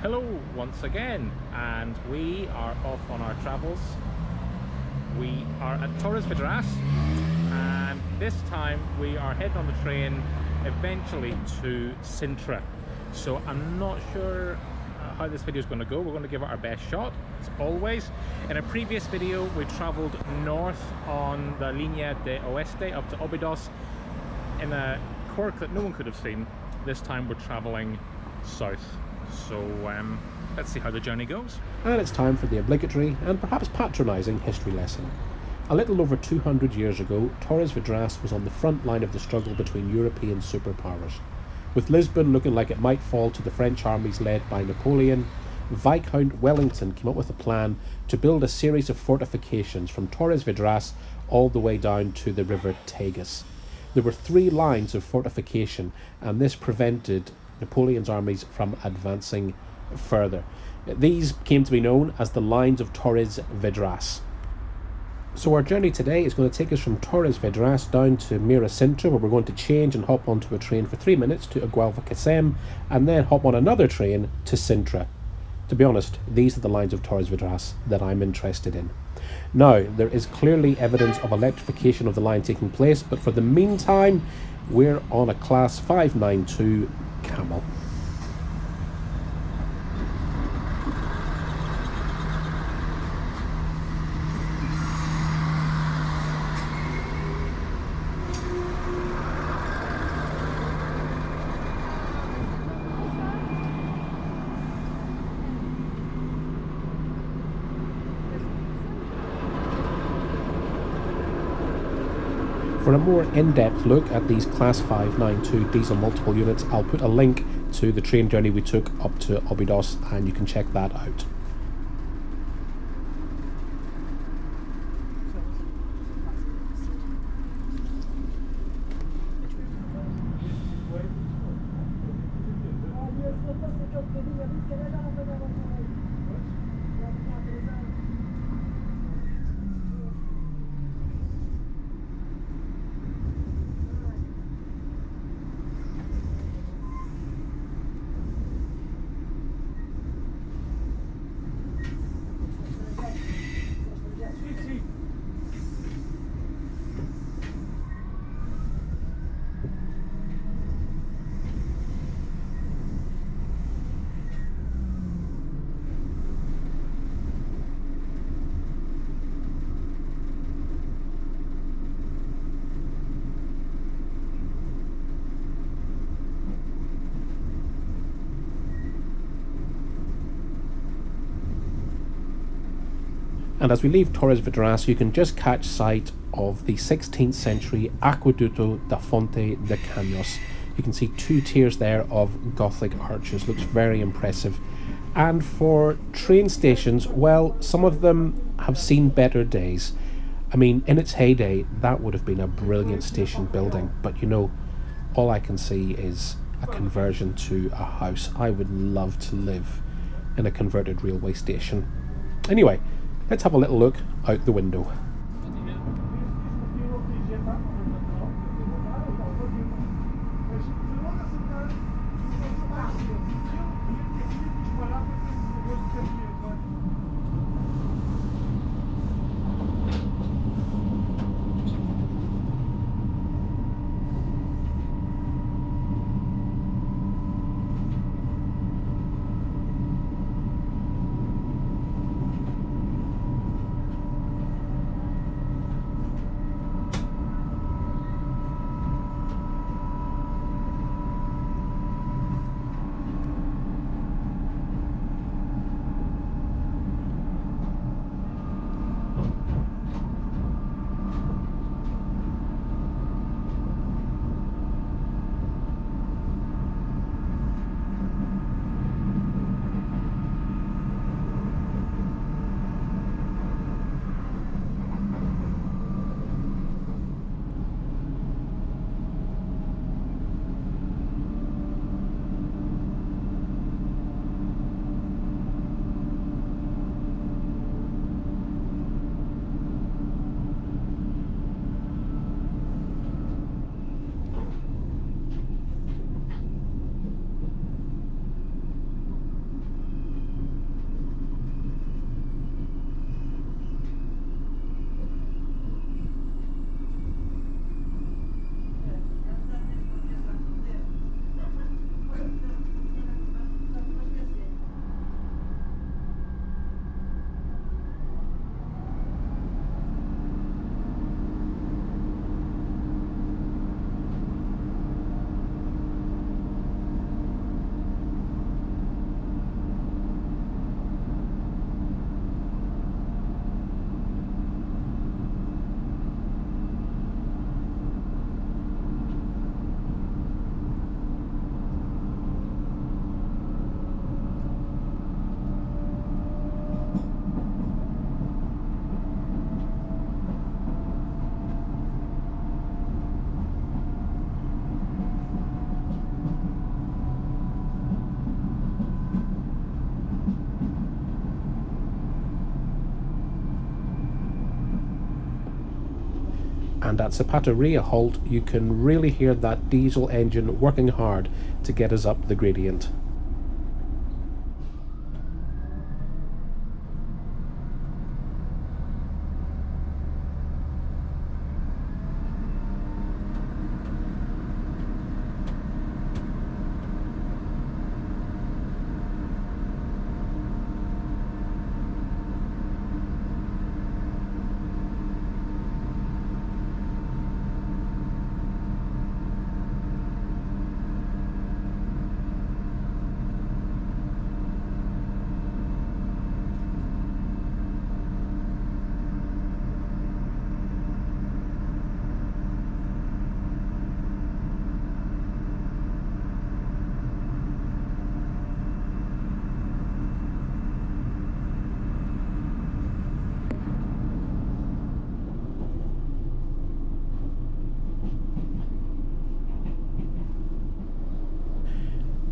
Hello once again, and we are off on our travels. We are at Torres Vedras, and this time we are heading on the train eventually to Sintra. So I'm not sure how this video is going to go. We're going to give it our best shot, as always. In a previous video we travelled north on the Linha de Oeste up to Óbidos in a quirk that no one could have seen. This time we're travelling south. So let's see how the journey goes. And it's time for the obligatory and perhaps patronising history lesson. A little over 200 years ago, Torres Vedras was on the front line of the struggle between European superpowers. With Lisbon looking like it might fall to the French armies led by Napoleon, Viscount Wellington came up with a plan to build a series of fortifications from Torres Vedras all the way down to the River Tagius. There were 3 lines of fortification, and this prevented Napoleon's armies from advancing further. These came to be known as the Lines of Torres Vedras. So our journey today is going to take us from Torres Vedras down to MIRA, where we're going to change and hop onto a train for 3 minutes to Aguelva and then hop on another train to Sintra. To be honest, these are the Lines of Torres Vedras that I'm interested in. Now, there is clearly evidence of electrification of the line taking place, but for the meantime, we're on a Class 592 Camel. For a more in-depth look at these Class 592 diesel multiple units, I'll put a link to the train journey we took up to Óbidos, and you can check that out. And as we leave Torres Vedras, you can just catch sight of the 16th century Aqueduto da Fonte de Canos. You can see 2 tiers there of Gothic arches. Looks very impressive. And for train stations, well, some of them have seen better days. I mean, in its heyday, that would have been a brilliant station building. But you know, all I can see is a conversion to a house. I would love to live in a converted railway station. Anyway, let's have a little look out the window. And at Zapateria halt, you can really hear that diesel engine working hard to get us up the gradient.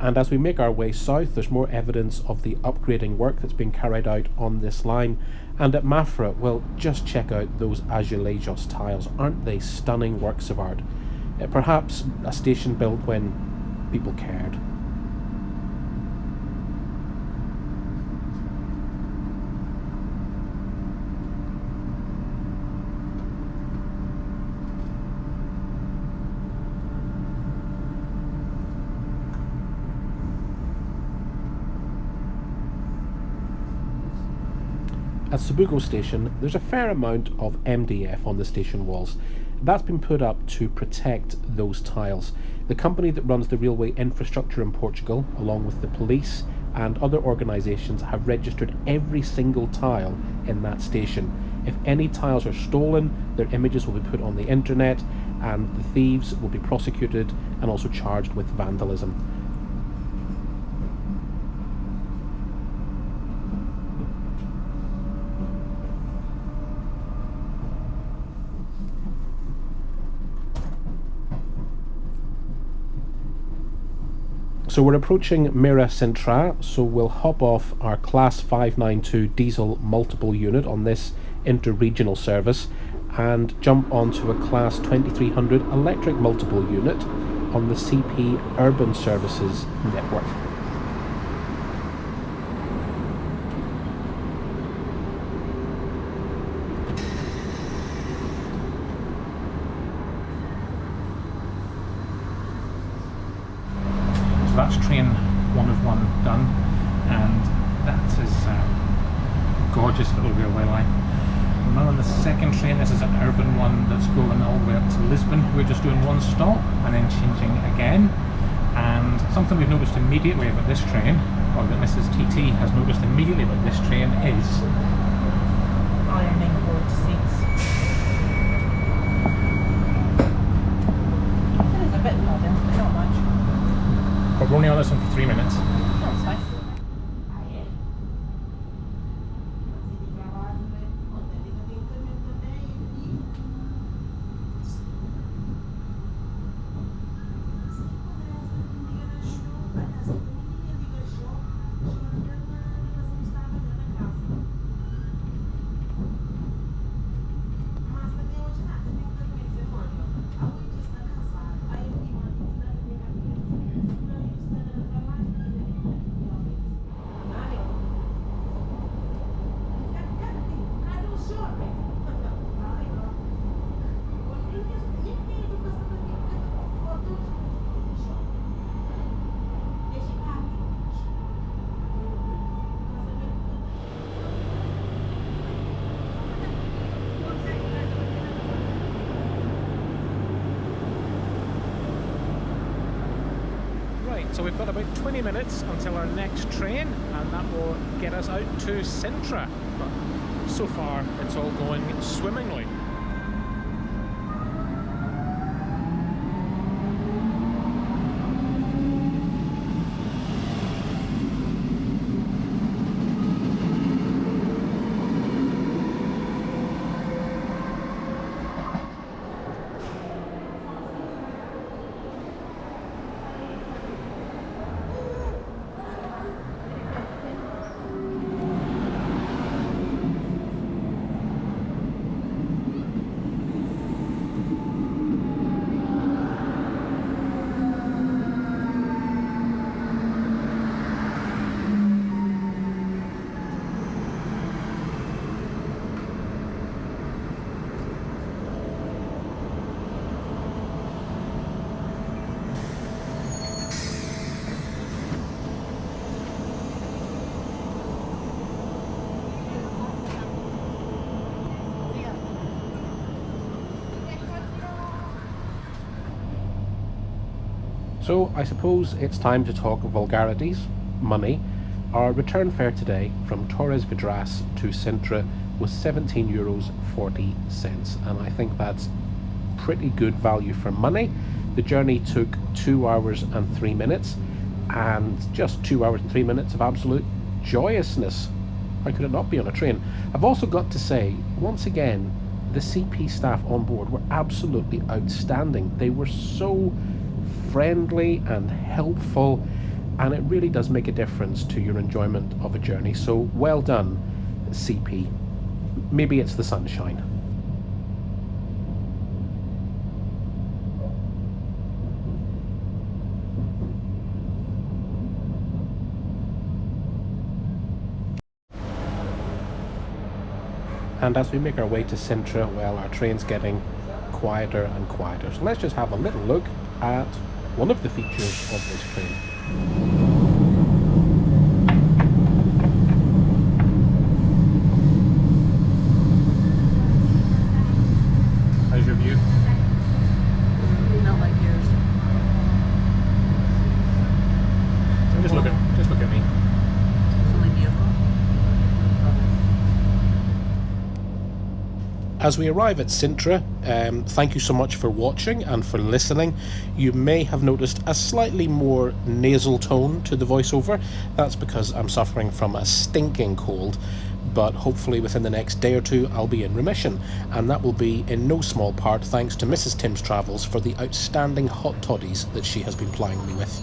And as we make our way south, there's more evidence of the upgrading work that's been carried out on this line. And at Mafra, well, just check out those azulejos tiles. Aren't they stunning works of art? Perhaps a station built when people cared. At Sabugo station, there's a fair amount of MDF on the station walls. That's been put up to protect those tiles. The company that runs the railway infrastructure in Portugal, along with the police and other organisations, have registered every single tile in that station. If any tiles are stolen, their images will be put on the internet, and the thieves will be prosecuted and also charged with vandalism. So we're approaching MIRA Sintra, so we'll hop off our Class 592 diesel multiple unit on this inter-regional service and jump onto a Class 2300 electric multiple unit on the CP Urban Services network. So that's train 1 of 1 done, and that is a gorgeous little railway line. I'm now on the second train. This is an urban one that's going all the way up to Lisbon. We're just doing one stop and then changing again. And something we've noticed immediately about this train, or that Mrs. TT has noticed immediately about this train, is ironing board seats. It is a bit modern, but not much. but we're only on this one for 3 minutes. That's fine. So we've got about 20 minutes until our next train, and that will get us out to Sintra. But so far, it's all going swimmingly. So I suppose it's time to talk vulgarities, money. Our return fare today from Torres Vedras to Sintra was €17.40, and I think that's pretty good value for money. The journey took 2 hours and 3 minutes, and just 2 hours and 3 minutes of absolute joyousness. How could it not be on a train? I've also got to say, once again, the CP staff on board were absolutely outstanding. They were so friendly and helpful, and it really does make a difference to your enjoyment of a journey. So well done, CP. Maybe it's the sunshine. And as we make our way to Sintra, well, our train's getting quieter and quieter. So let's just have a little look at one of the features of this train. How's your view? Not like yours. Just look at me. It's only vehicle. As we arrive at Sintra, thank you so much for watching and for listening. You may have noticed a slightly more nasal tone to the voiceover. That's because I'm suffering from a stinking cold, but hopefully within the next day or two I'll be in remission, and that will be in no small part thanks to Mrs. Tim's Travels for the outstanding hot toddies that she has been plying me with.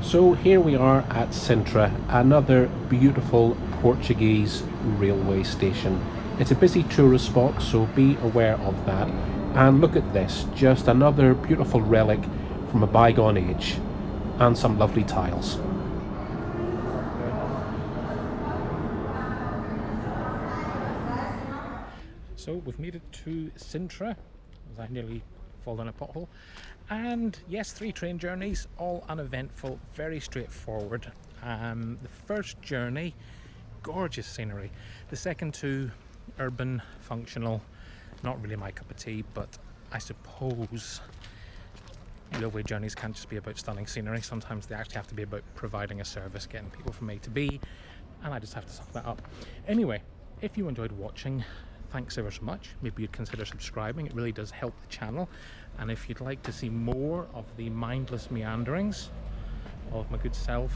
So here we are at Sintra, another beautiful Portuguese railway station. It's a busy tourist spot, so be aware of that. And look at this, just another beautiful relic from a bygone age, and some lovely tiles. So we've made it to Sintra, as I nearly fall down a pothole. And yes, 3 train journeys, all uneventful, very straightforward. The first journey, gorgeous scenery. The second 2, urban, functional, not really my cup of tea, but I suppose railway journeys can't just be about stunning scenery. Sometimes they actually have to be about providing a service, getting people from A to B, and I just have to suck that up. Anyway, if you enjoyed watching, thanks ever so much. Maybe you'd consider subscribing, it really does help the channel. And if you'd like to see more of the mindless meanderings of my good self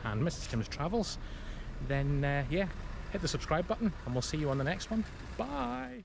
and Mrs. Tim's Travels, then yeah, hit the subscribe button and we'll see you on the next one. Bye!